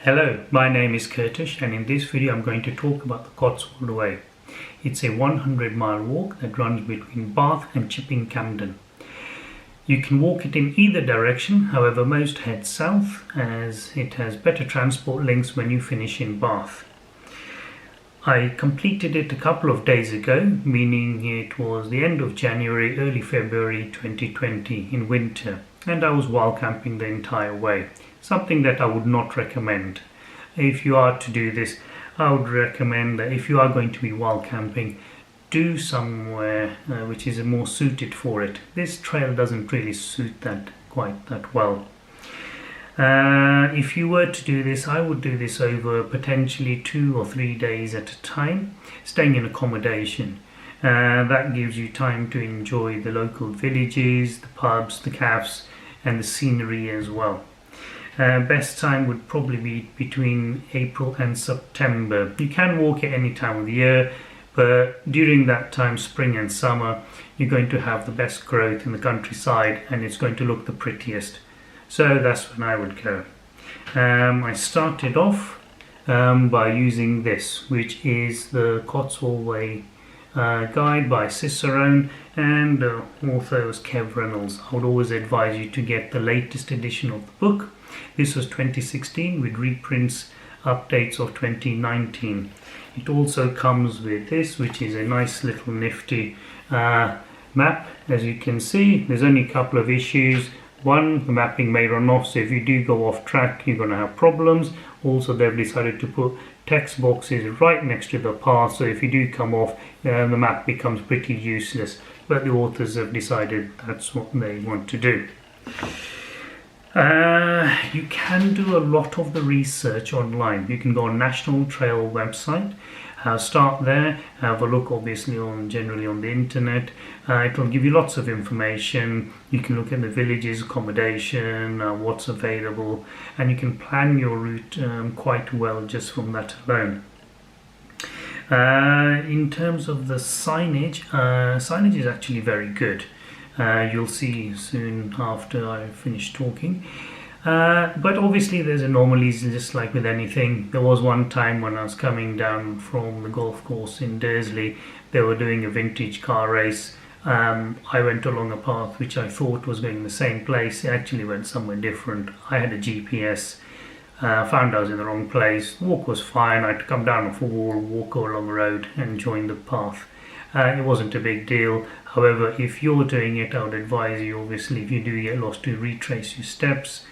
Hello, my name is Curtesh, and in this video I'm going to talk about the Cotswold Way. It's a 100-mile walk that runs between Bath and Chipping Camden. You can walk it in either direction, however most head south as it has better transport links when you finish in Bath. I completed it a couple of days ago, meaning it was the end of January, early February 2020 in winter, and I was wild camping the entire way. Something that I would not recommend. If you are to do this, I would recommend that if you are going to be wild camping, do somewhere which is more suited for it. This trail doesn't really suit that quite that well. If you were to do this, I would do this over potentially 2 or 3 days at a time, staying in accommodation. That gives you time to enjoy the local villages, the pubs, the cafes, and the scenery as well. Best time would probably be between April and September. You can walk at any time of the year, but during that time, spring and summer, you're going to have the best growth in the countryside and it's going to look the prettiest. So that's when I would go. I started off by using this, which is the Cotswold Way guide by Cicerone, and author was Kev Reynolds. I would always advise you to get the latest edition of the book. This was 2016 with reprints, updates of 2019. It also comes with this, which is a nice little nifty map. As you can see, there's only a couple of issues. One, the mapping may run off, so if you do go off track, you're going to have problems. Also, they've decided to put text boxes right next to the path, so if you do come off, the map becomes pretty useless. But the authors have decided that's what they want to do. You can do a lot of the research online. You can go on National Trail website, start there, have a look obviously generally on the internet. It'll give you lots of information. You can look at the villages, accommodation, what's available, and you can plan your route quite well just from that alone. In terms of the signage, signage is actually very good. You'll see soon after I finish talking. But obviously there's anomalies, just like with anything. There was one time when I was coming down from the golf course in Dursley, they were doing a vintage car race. I went along a path which I thought was going the same place. It actually went somewhere different. I had a GPS, found I was in the wrong place. The walk was fine. I had to come down off a wall, walk along the road and join the path. It wasn't a big deal. However, if you're doing it, I would advise you, obviously, if you do get lost, to retrace your steps.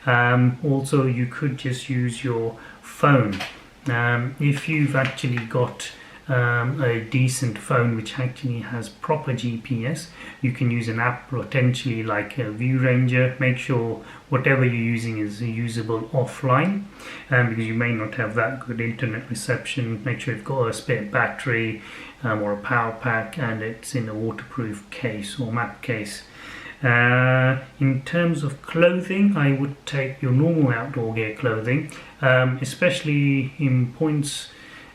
Also, you could just use your phone. If you've actually got a decent phone which actually has proper GPS, you can use an app potentially like a View Ranger. Make sure whatever you're using is usable offline, because you may not have that good internet reception. Make sure you've got a spare battery or a power pack, and it's in a waterproof case or map case. In terms of clothing, I would take your normal outdoor gear clothing, especially in points.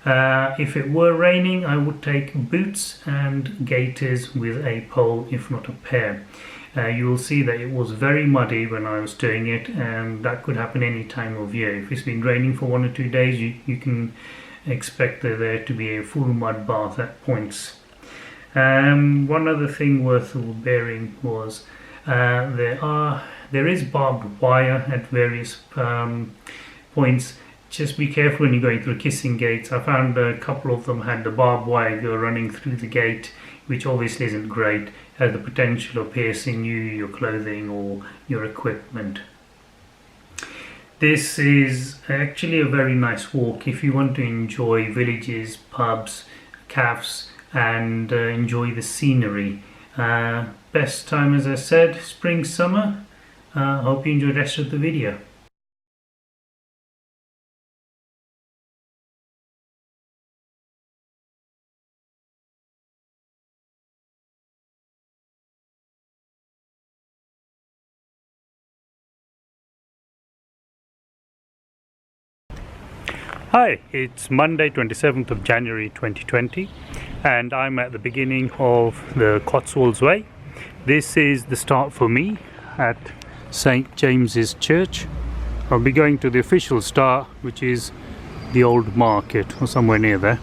If it were raining, I would take boots and gaiters with a pole, if not a pair. You will see that it was very muddy when I was doing it, and that could happen any time of year. If it's been raining for 1 or 2 days, you can expect there to be a full mud bath at points. One other thing worth bearing was there is barbed wire at various points. Just be careful when you're going through kissing gates. I found a couple of them had the barbed wire go running through the gate, which obviously isn't great. Has the potential of piercing you, your clothing or your equipment. This is actually a very nice walk if you want to enjoy villages, pubs, cafes, and enjoy the scenery. Best time, as I said, spring, summer. Hope you enjoy the rest of the video. Hi, it's Monday 27th of January 2020 and I'm at the beginning of the Cotswold Way. This is the start for me at St James's Church. I'll be going to the official start, which is the old market or somewhere near there.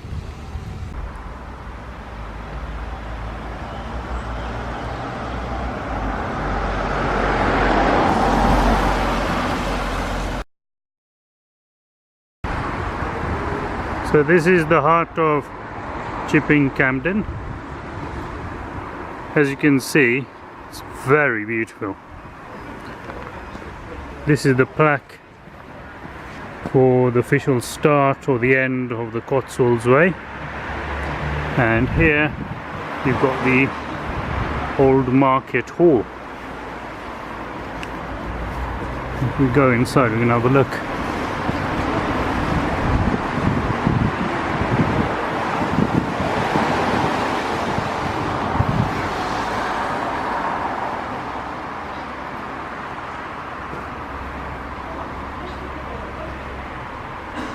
So this is the heart of Chipping Camden. As you can see, it's very beautiful. This is the plaque for the official start or the end of the Cotswold Way, and here you've got the old market hall. If we go inside, we can have a look.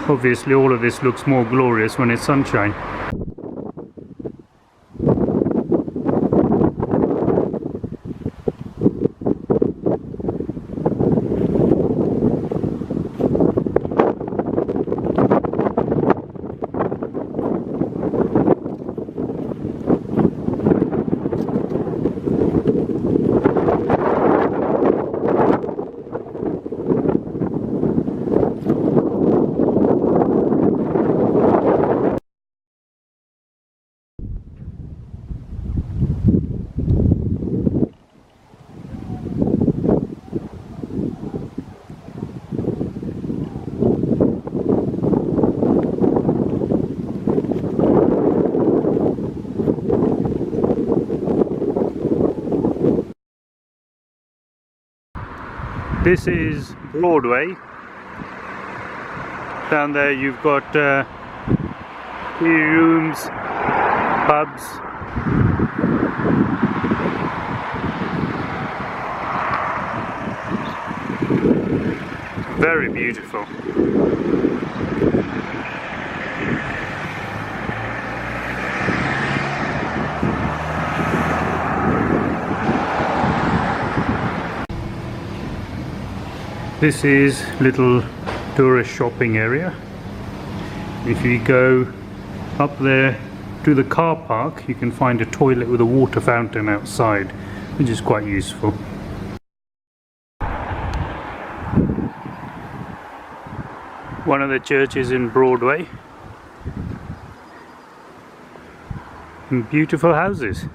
Obviously all of this looks more glorious when it's sunshine. This is Broadway. Down there you've got tea rooms, pubs. Very beautiful. This is little tourist shopping area. If you go up there to the car park, you can find a toilet with a water fountain outside, which is quite useful. One of the churches in Broadway. And beautiful houses.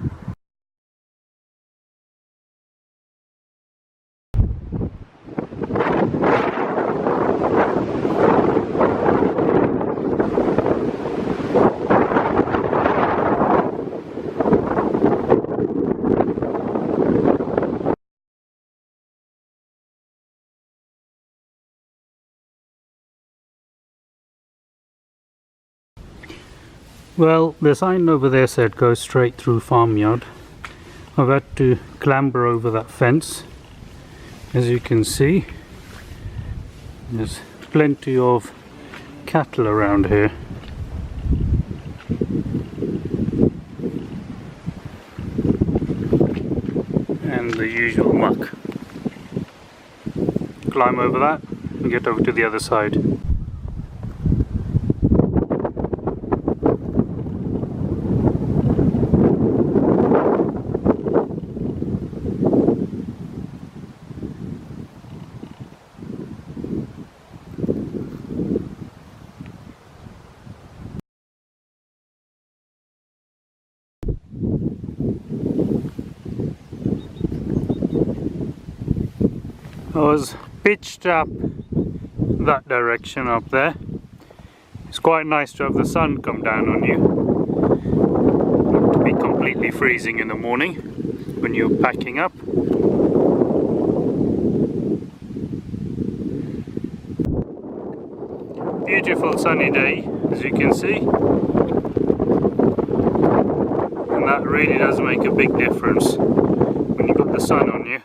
Well, the sign over there said go straight through farmyard. I've had to clamber over that fence. As you can see, there's plenty of cattle around here. And the usual muck. Climb over that and get over to the other side. I was pitched up that direction up there. It's quite nice to have the sun come down on you. Not to be completely freezing in the morning when you're packing up. Beautiful sunny day, as you can see. And that really does make a big difference when you've got the sun on you.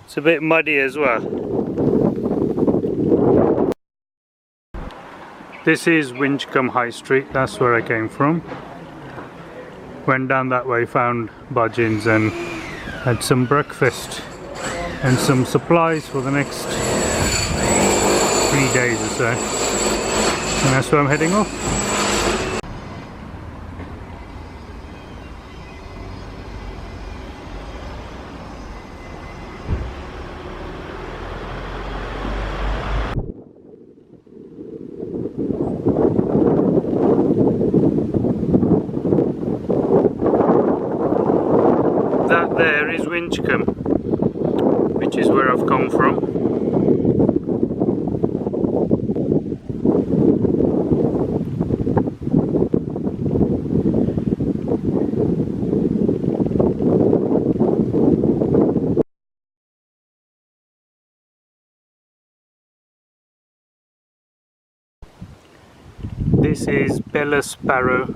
It's a bit muddy as well. This is Winchcombe High Street, that's where I came from. Went down that way, found Budgeons and had some breakfast and some supplies for the next 3 days or so. And that's where I'm heading off. That there is Winchcombe, which is where I've come from. This is Bella Sparrow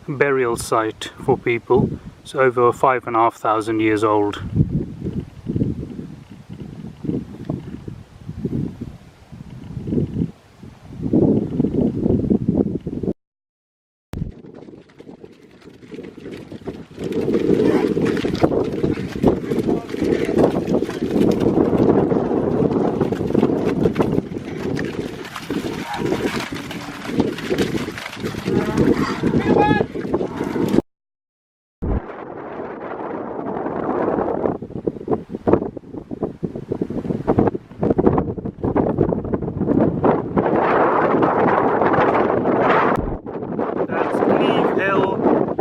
burial site for people. It's over 5,500 years old.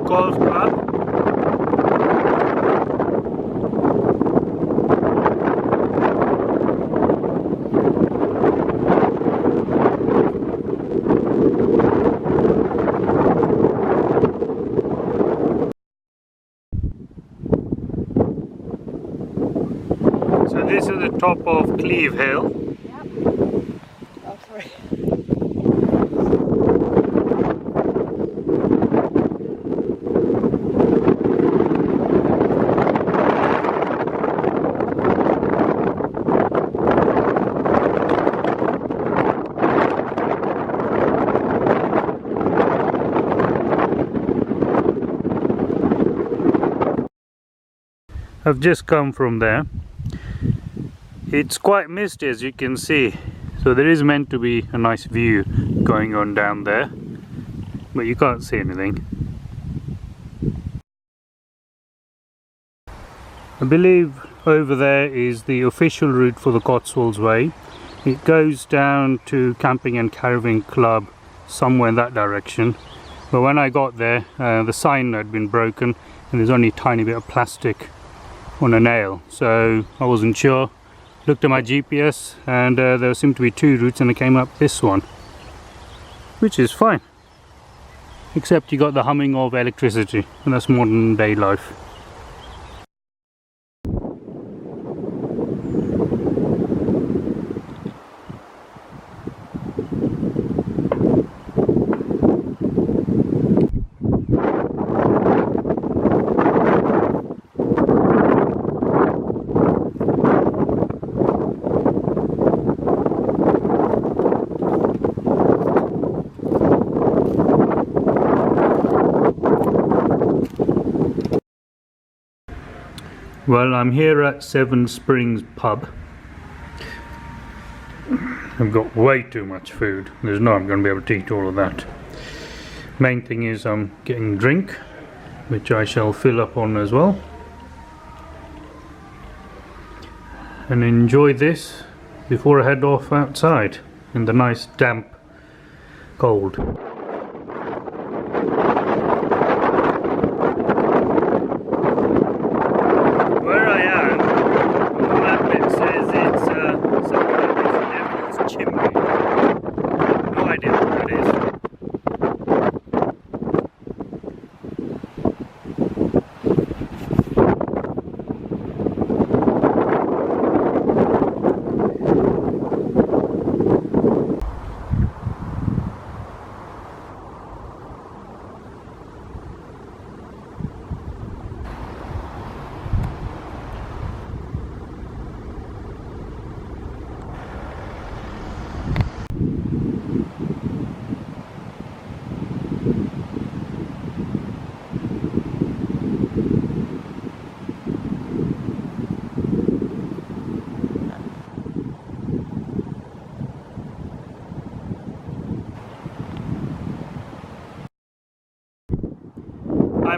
Golf club. So this is the top of Cleve Hill. Yep. Oh, sorry. I've just come from there. It's quite misty, as you can see, so there is meant to be a nice view going on down there, but you can't see anything. I believe over there is the official route for the Cotswold Way. It goes down to Camping and Caravan Club somewhere in that direction, but when I got there the sign had been broken and there's only a tiny bit of plastic on a nail, so I wasn't sure. Looked at my GPS and there seemed to be two routes and I came up this one, which is fine, except you got the humming of electricity, and that's modern day life. Well, I'm here at Seven Springs pub. I've got way too much food. There's no I'm going to be able to eat all of that. Main thing is I'm getting a drink, which I shall fill up on as well. And enjoy this before I head off outside in the nice damp cold.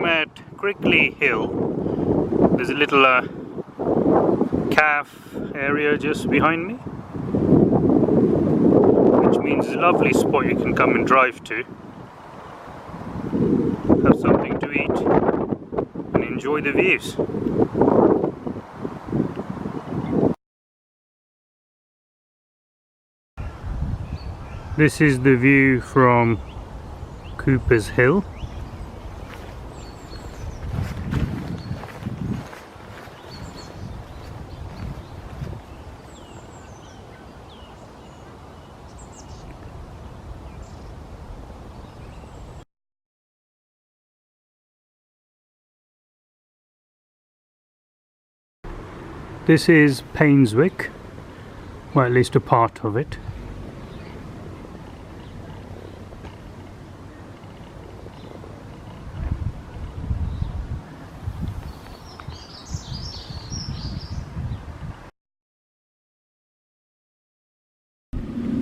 I'm at Crickley Hill. There's a little calf area just behind me, which means it's a lovely spot you can come and drive to, have something to eat and enjoy the views. This is the view from Cooper's Hill. This is Painswick, or at least a part of it.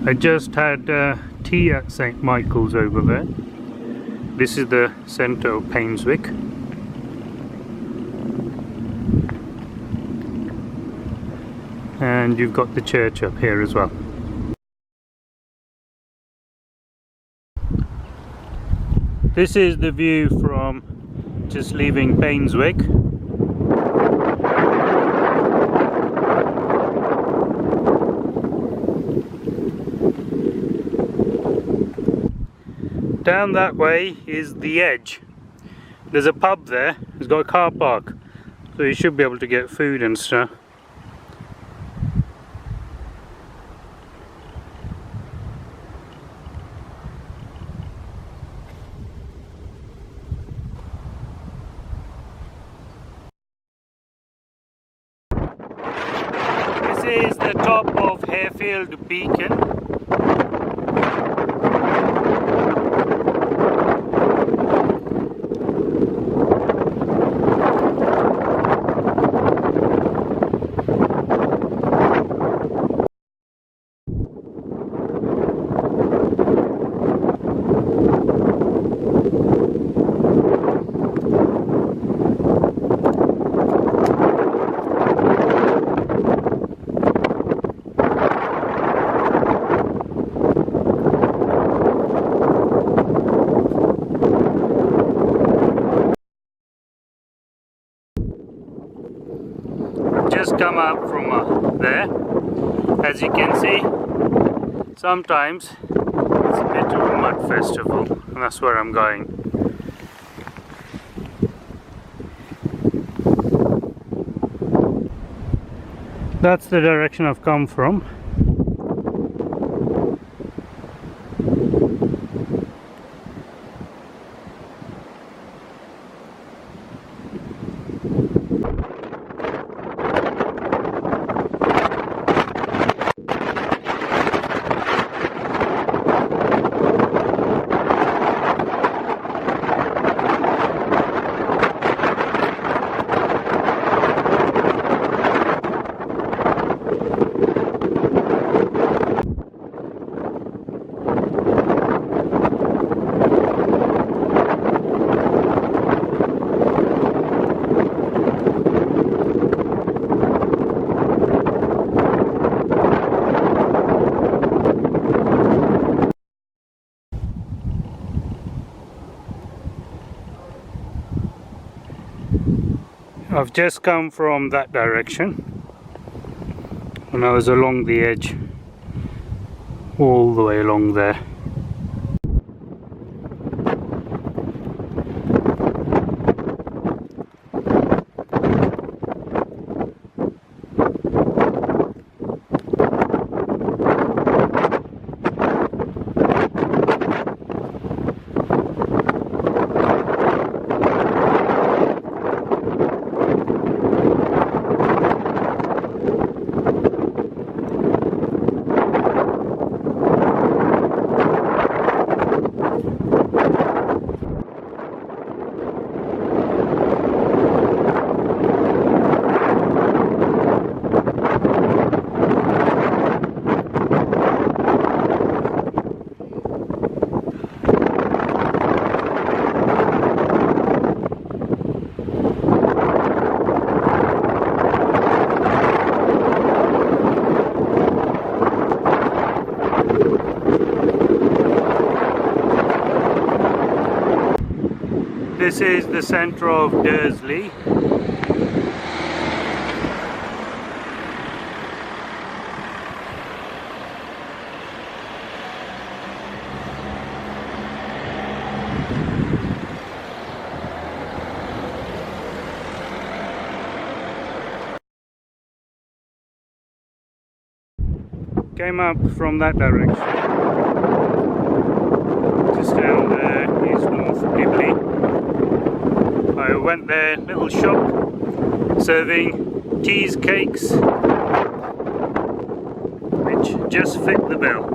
I just had tea at St. Michael's over there. This is the centre of Painswick. And you've got the church up here as well. This is the view from just leaving Painswick. Down that way is the Edge. There's a pub there, it's got a car park, so you should be able to get food and stuff. This is the top of Harefield Beacon. Just come up from there. As you can see, sometimes it's a bit of a mud festival, and that's where I'm going. That's the direction I've come from. I've just come from that direction and I was along the edge all the way along there. This is the centre of Dursley. Came up from that direction. Just down there is North Dibley. I went there, little shop, serving cheesecakes, which just fit the bill.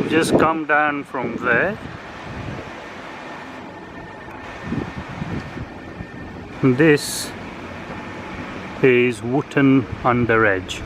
Just come down from there. This is Wootton Under Edge.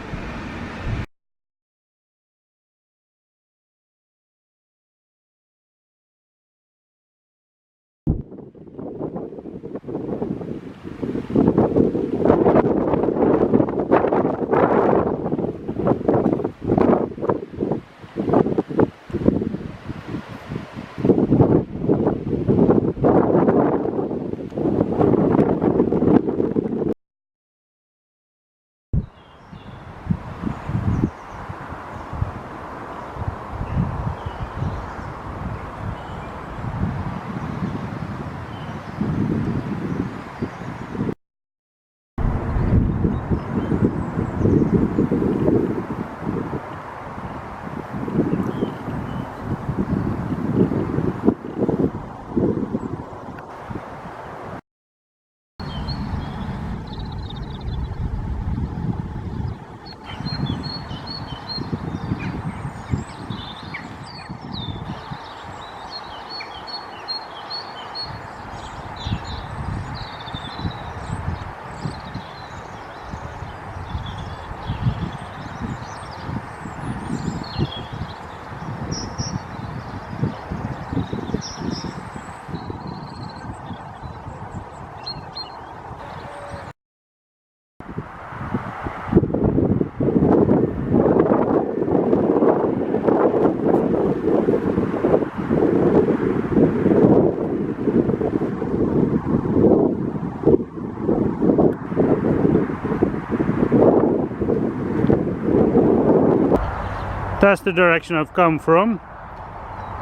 That's the direction I've come from.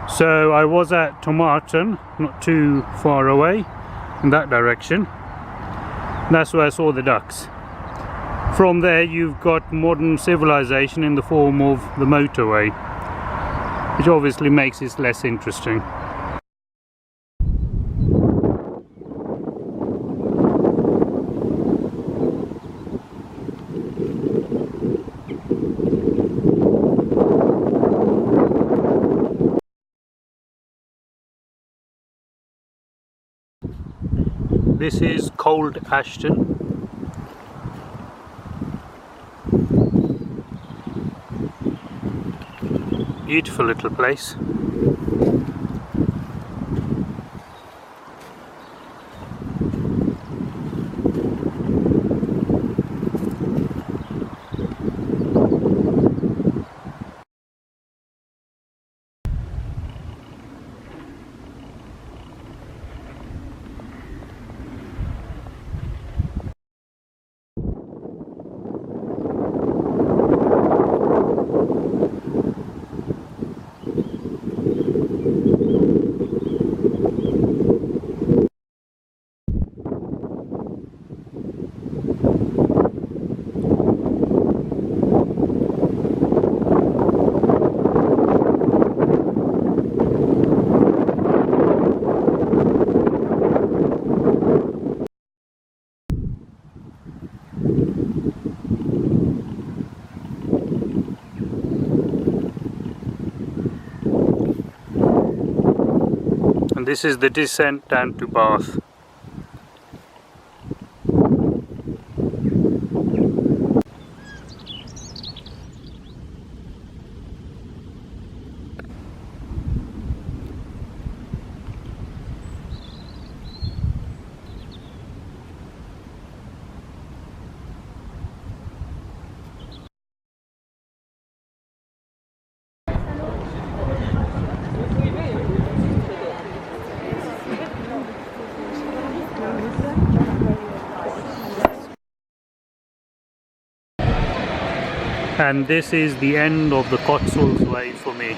So I was at Tomarton, not too far away, in that direction. That's where I saw the ducks. From there you've got modern civilization in the form of the motorway, which obviously makes it less interesting. This is Cold Ashton. Beautiful little place. And this is the descent down to Bath. And this is the end of the Cotswold Way for me.